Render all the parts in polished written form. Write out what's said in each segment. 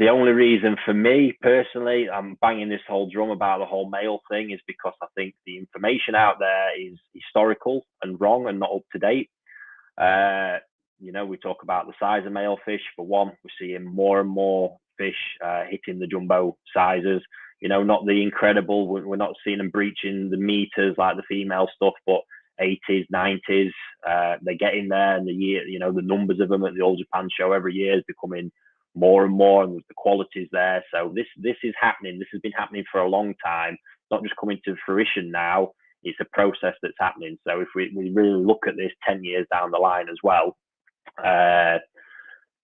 The only reason for me personally, I'm banging this whole drum about the whole male thing, is because I think the information out there is historical and wrong and not up to date. Uh, we talk about the size of male fish. For one, we're seeing more and more fish hitting the jumbo sizes. Not the incredible. We're not seeing them breaching the meters like the female stuff, but 80s, 90s. They're getting there, and the numbers of them at the All Japan show every year is becoming more and more, and the quality's there. So this is happening. This has been happening for a long time. It's not just coming to fruition now. It's a process that's happening. So if we really look at this 10 years down the line as well,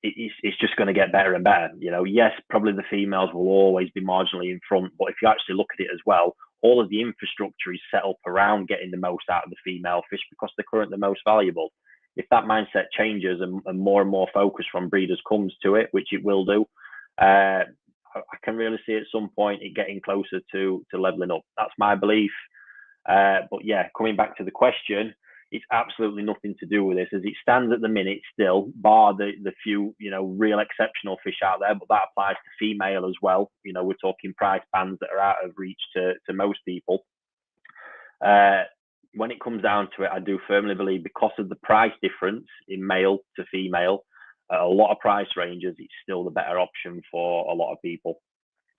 it's just going to get better and better. Yes, probably the females will always be marginally in front, but if you actually look at it as well, all of the infrastructure is set up around getting the most out of the female fish because they're currently the most valuable. If that mindset changes and more focus from breeders comes to it, which it will do, I can really see at some point it getting closer to leveling up. That's my belief. But yeah, coming back to the question, it's absolutely nothing to do with this. As it stands at the minute, still, bar the few, real exceptional fish out there, but that applies to female as well. We're talking price bands that are out of reach to most people. When it comes down to it, I do firmly believe because of the price difference in male to female, a lot of price ranges, it's still the better option for a lot of people.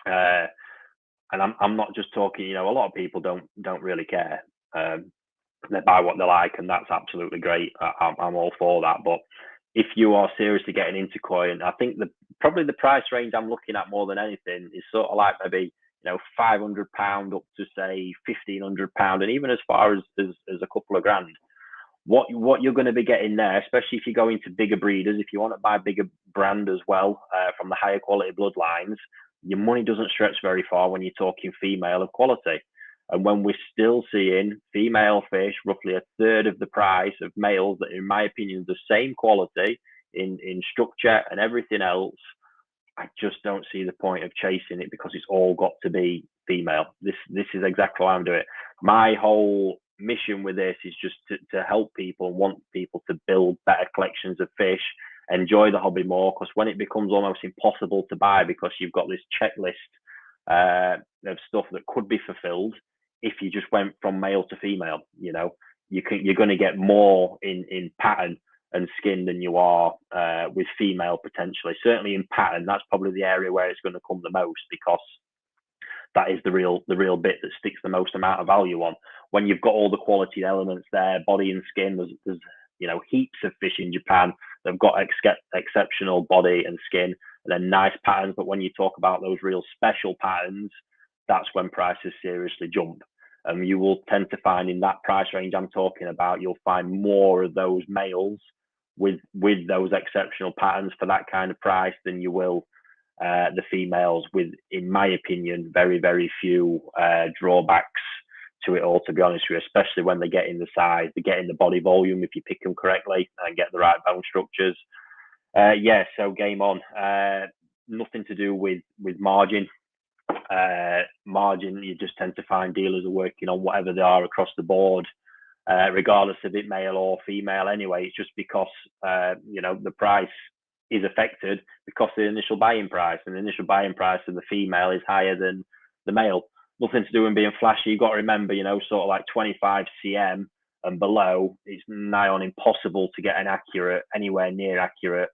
And I'm not just talking, a lot of people don't really care. They buy what they like, and that's absolutely great. I'm all for that. But if you are seriously getting into koi, and I think probably the price range I'm looking at more than anything is sort of like maybe £500 up to say £1,500, and even as far as a couple of grand. What you're going to be getting there, especially if you go into bigger breeders, if you want to buy a bigger brand as well from the higher quality bloodlines, your money doesn't stretch very far when you're talking female of quality. And when we're still seeing female fish roughly a third of the price of males that, in my opinion, the same quality in structure and everything else, I just don't see the point of chasing it because it's all got to be female. This is exactly why I'm doing it. My whole mission with this is just to help people and want people to build better collections of fish, enjoy the hobby more, because when it becomes almost impossible to buy because you've got this checklist of stuff that could be fulfilled if you just went from male to female, you're going to get more in pattern and skin than you are with female potentially. Certainly in pattern, that's probably the area where it's going to come the most because that is the real bit that sticks the most amount of value on. When you've got all the quality elements there, body and skin, there's heaps of fish in Japan that've got exceptional body and skin and then nice patterns. But when you talk about those real special patterns, that's when prices seriously jump. And you will tend to find in that price range I'm talking about, you'll find more of those males with those exceptional patterns for that kind of price than you will the females with, in my opinion, very, very few drawbacks to it all, to be honest with you, especially when they get in the size, they get in the body volume if you pick them correctly and get the right bone structures. So game on. Nothing to do with margin. Margin, you just tend to find dealers are working on whatever they are across the board, regardless of it male or female anyway. It's just because the price is affected because the initial buying price, and the initial buying price of the female is higher than the male. Nothing to do with being flashy. You've got to remember, sort of like 25 cm and below, it's nigh on impossible to get an anywhere near accurate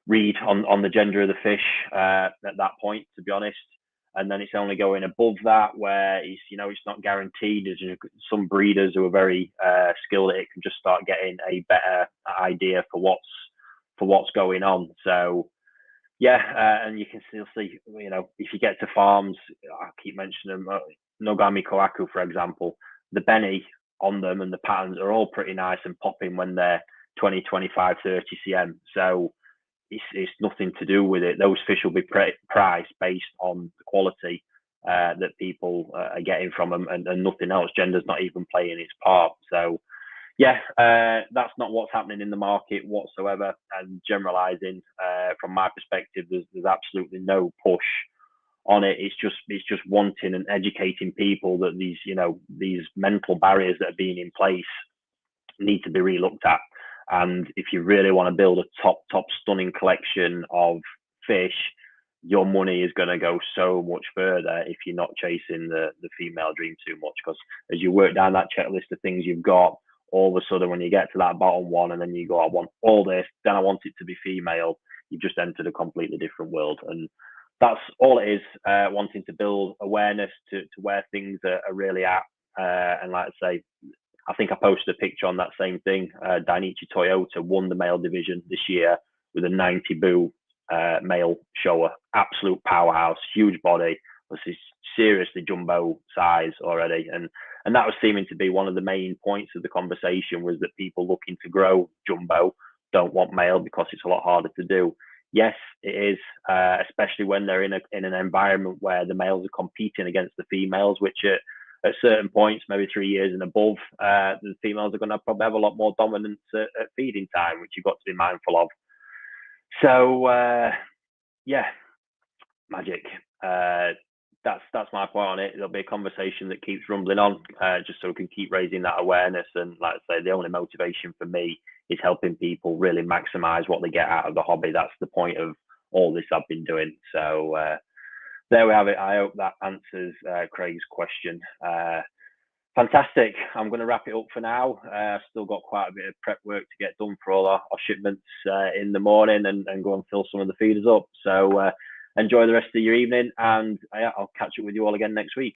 read on the gender of the fish at that point, to be honest. And then it's only going above that where it's not guaranteed. There's some breeders who are very skilled at it can just start getting a better idea for what's going on. So and you can still see, if you get to farms, I keep mentioning them, Nogami Kohaku, for example, the Benny on them and the patterns are all pretty nice and popping when they're 20, 25, 30 cm. So it's nothing to do with it. Those fish will be priced based on the quality that people are getting from them and nothing else. Gender's not even playing its part. So that's not what's happening in the market whatsoever. And generalizing from my perspective, there's absolutely no push on it. It's just wanting and educating people that these mental barriers that are being in place need to be relooked at. And if you really want to build a top stunning collection of fish, your money is going to go so much further if you're not chasing the female dream too much. Because as you work down that checklist of things you've got, all of a sudden when you get to that bottom one and then you go, I want all this, then I want it to be female, you've just entered a completely different world. And that's all it is, wanting to build awareness to where things are really at. And like I say, I think I posted a picture on that same thing. Dainichi Toyota won the male division this year with a 90 boo male shower. Absolute powerhouse, huge body. This is seriously jumbo size already. And that was seeming to be one of the main points of the conversation, was that people looking to grow jumbo don't want male because it's a lot harder to do. Yes, it is, especially when they're in an environment where the males are competing against the females, which at certain points, maybe 3 years and above, the females are going to probably have a lot more dominance at feeding time, which you've got to be mindful of. So, yeah, magic. That's my point on it. There'll be a conversation that keeps rumbling on, just so we can keep raising that awareness. And like I say, the only motivation for me is helping people really maximize what they get out of the hobby. That's the point of all this I've been doing. So there we have it. I hope that answers Craig's question. Fantastic. I'm going to wrap it up for now. I've still got quite a bit of prep work to get done for all our shipments in the morning, and go and fill some of the feeders up. So enjoy the rest of your evening, and I'll catch up with you all again next week.